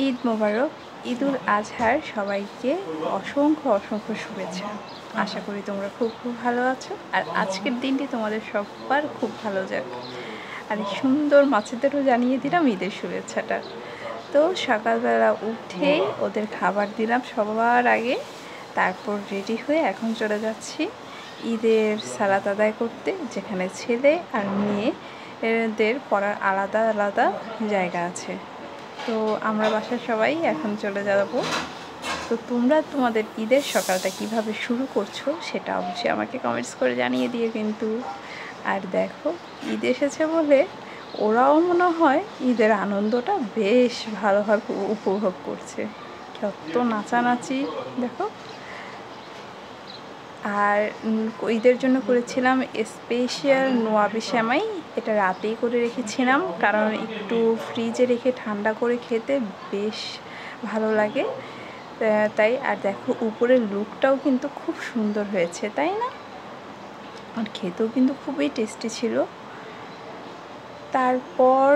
ঈদ মোবারক। ঈদুল আজহার সবাইকে অসংখ্য অসংখ্য শুভেচ্ছা। আশা করি তোমরা খুব খুব ভালো আছো, আর আজকের দিনটি তোমাদের সবার খুব ভালো যাক। আর এই সুন্দর মাছেদেরও জানিয়ে দিলাম ঈদের শুভেচ্ছাটা। তো সকালবেলা উঠেই ওদের খাবার দিলাম সবার আগে, তারপর রেডি হয়ে এখন চলে যাচ্ছি ঈদের সালাত আদায় করতে, যেখানে ছেলে আর মেয়েদের পড়ার আলাদা আলাদা জায়গা আছে। তো আমরা বাসার সবাই এখন চলে যাব। তো তোমরা তোমাদের ঈদের সকালটা কিভাবে শুরু করছো সেটা অবশ্যই আমাকে কমেন্টস করে জানিয়ে দিও কিন্তু। আর দেখো, ঈদ এসেছে বলে ওরাও মনে হয় ঈদের আনন্দটা বেশ ভালোভাবে উপভোগ করছে। কত নাচানাচি দেখো। আর ঈদের জন্য করেছিলাম স্পেশাল নোয়াবি সেমাই। এটা রাতেই করে রেখেছিলাম, কারণ একটু ফ্রিজে রেখে ঠান্ডা করে খেতে বেশ ভালো লাগে তাই। আর দেখো, উপরের লুকটাও কিন্তু খুব সুন্দর হয়েছে, তাই না? আর খেতেও কিন্তু খুবই টেস্টি ছিল। তারপর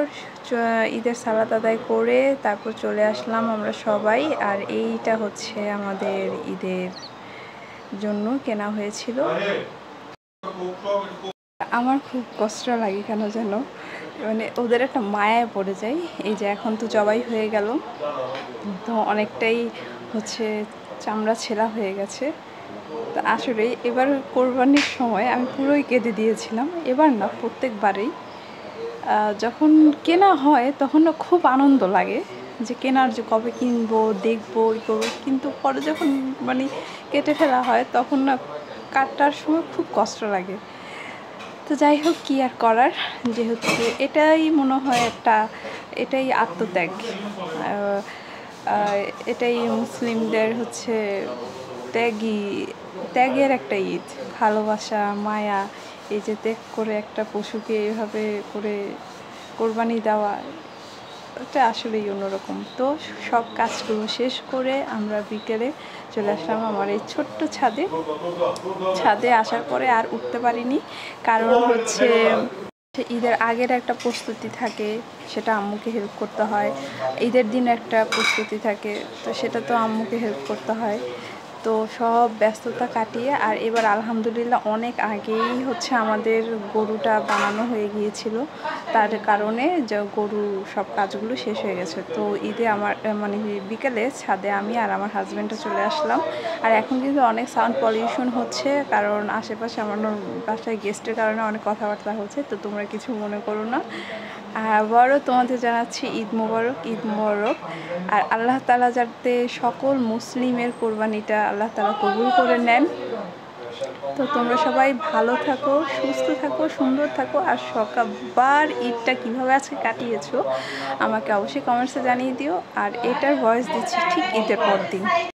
ঈদের সালাত আদায় করে তারপর চলে আসলাম আমরা সবাই। আর এইটা হচ্ছে আমাদের ঈদের জন্য কেনা হয়েছিল। আমার খুব কষ্ট লাগে কেন যেন, মানে ওদের একটা মায়ায় পড়ে যায়। এই যে এখন তো জবাই হয়ে গেল, তো অনেকটাই হচ্ছে চামড়া ছেঁড়া হয়ে গেছে। তো আসলে এবার কোরবানির সময় আমি পুরোই কেঁদে দিয়েছিলাম। এবার না, প্রত্যেকবারেই যখন কেনা হয় তখন না খুব আনন্দ লাগে যে কেনার, যে কবে কিনবো, দেখবো, করবো। কিন্তু পরে যখন মানে কেটে ফেলা হয় তখন না কাটার সময় খুব কষ্ট লাগে। তো যাই হোক, কী আর করার, যেহেতু এটাই মনে হয় এটাই আত্মত্যাগ, এটাই মুসলিমদের হচ্ছে ত্যাগের একটা ঈদ। ভালোবাসা, মায়া, এই যে ত্যাগ করে একটা পশুকে এভাবে করে কোরবানি দেওয়া, এটা আসলেই অন্যরকম। তো সব কাজগুলো শেষ করে আমরা বিকেলে চলে আসলাম আমার এই ছোট্ট ছাদে আসার পরে আর উঠতে পারিনি, কারণ হচ্ছে ঈদের আগের একটা প্রস্তুতি থাকে, সেটা আম্মুকে হেল্প করতে হয়। ঈদের দিন একটা প্রস্তুতি থাকে, তো সেটা তো আম্মুকে হেল্প করতে হয়। তো সব ব্যস্ততা কাটিয়ে, আর এবার আলহামদুলিল্লাহ অনেক আগেই হচ্ছে আমাদের গরুটা বানানো হয়ে গিয়েছিল, তার কারণে যে গরু সব কাজগুলো শেষ হয়ে গেছে। তো ঈদে আমার মানে বিকেলে ছাদে আমি আর আমার হাজব্যান্ডও চলে আসলাম। আর এখন কিন্তু অনেক সাউন্ড পলিউশন হচ্ছে, কারণ আশেপাশে আমার বাসায় গেস্টের কারণে অনেক কথাবার্তা হচ্ছে, তো তোমরা কিছু মনে করো না। আবারও তোমাদের জানাচ্ছি ঈদ মোবারক, ঈদ মোবারক। আর আল্লাহ তাআলা যাতে সকল মুসলিমের কোরবানিটা আল্লাহ তাআলা কবুল করে নেন। তো তোমরা সবাই ভালো থাকো, সুস্থ থাকো, সুন্দর থাকো। আর সকালবার ঈদটা কীভাবে আজকে কাটিয়েছো আমাকে অবশ্যই কমেন্টসে জানিয়ে দিও। আর এটার ভয়েস দিচ্ছি ঠিক ঈদের পর দিন।